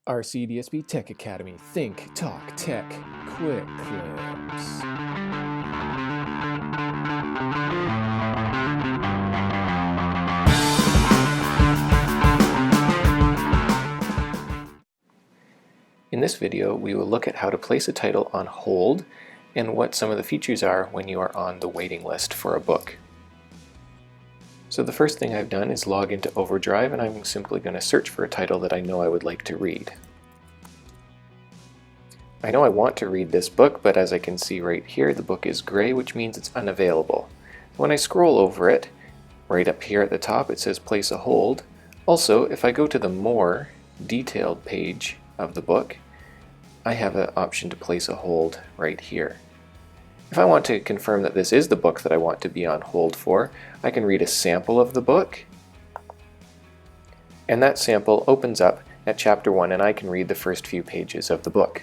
RCDSB Tech Academy. Think, talk, tech. Quick clips. In this video, we will look at how to place a title on hold and what some of the features are when you are on the waiting list for a book. So the first thing I've done is log into OverDrive, and I'm simply going to search for a title that I know I would like to read. I know I want to read this book, but as I can see right here, the book is gray, which means it's unavailable. When I scroll over it, right up here at the top, it says place a hold. Also, if I go to the more detailed page of the book, I have an option to place a hold right here. If I want to confirm that this is the book that I want to be on hold for, I can read a sample of the book, and that sample opens up at chapter 1, and I can read the first few pages of the book.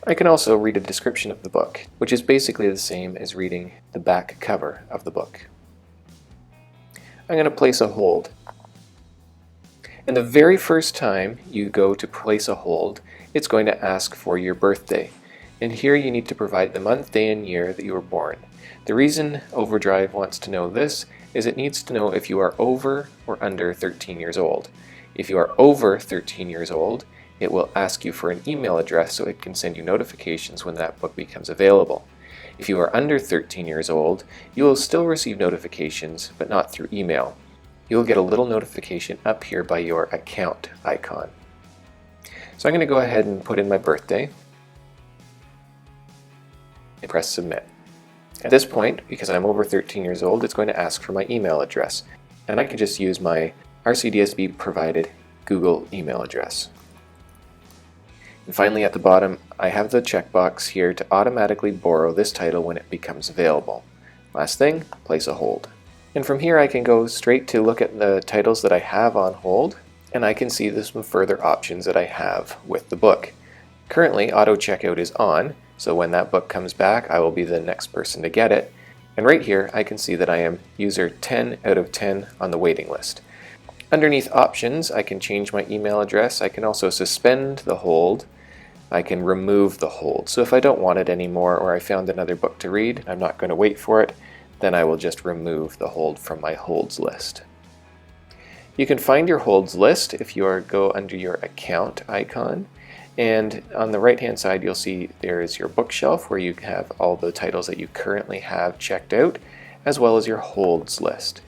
I can also read a description of the book, which is basically the same as reading the back cover of the book. I'm going to place a hold. And the very first time you go to place a hold, it's going to ask for your birthday. And here you need to provide the month, day, and year that you were born. The reason OverDrive wants to know this is it needs to know if you are over or under 13 years old. If you are over 13 years old, it will ask you for an email address so it can send you notifications when that book becomes available. If you are under 13 years old, you will still receive notifications, but not through email. You'll get a little notification up here by your account icon. So I'm going to go ahead and put in my birthday and press submit. At this point, because I'm over 13 years old, it's going to ask for my email address. And I can just use my RCDSB provided Google email address. And finally at the bottom, I have the checkbox here to automatically borrow this title when it becomes available. Last thing, place a hold. And from here I can go straight to look at the titles that I have on hold, and I can see some further options that I have with the book. Currently, auto checkout is on, so when that book comes back, I will be the next person to get it. And right here, I can see that I am user 10 out of 10 on the waiting list. Underneath options, I can change my email address. I can also suspend the hold. I can remove the hold. So if I don't want it anymore, or I found another book to read, I'm not going to wait for it, then I will just remove the hold from my holds list. You can find your holds list if you go under your account icon, and on the right hand side you'll see there is your bookshelf where you have all the titles that you currently have checked out, as well as your holds list.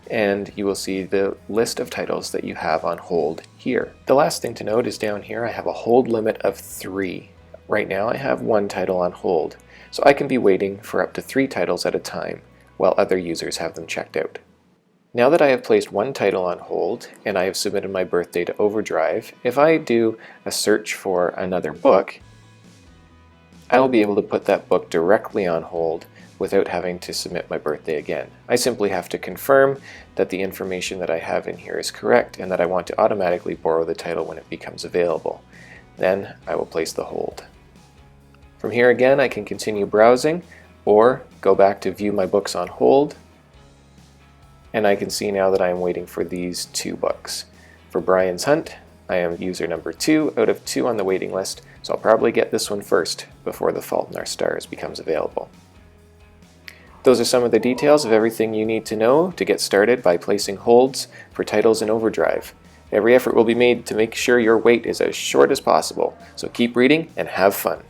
And you will see the list of titles that you have on hold here. The last thing to note is down here I have a hold limit of 3. Right now I have 1 title on hold, so I can be waiting for up to 3 titles at a time while other users have them checked out. Now that I have placed 1 title on hold and I have submitted my birthday to OverDrive, if I do a search for another book, I will be able to put that book directly on hold without having to submit my birthday again. I simply have to confirm that the information that I have in here is correct and that I want to automatically borrow the title when it becomes available. Then I will place the hold. From here again, I can continue browsing or go back to view my books on hold, and I can see now that I am waiting for these 2 books. For Brian's Hunt, I am user number 2 out of 2 on the waiting list, so I'll probably get this one first before The Fault in Our Stars becomes available. Those are some of the details of everything you need to know to get started by placing holds for titles in OverDrive. Every effort will be made to make sure your wait is as short as possible, so keep reading and have fun.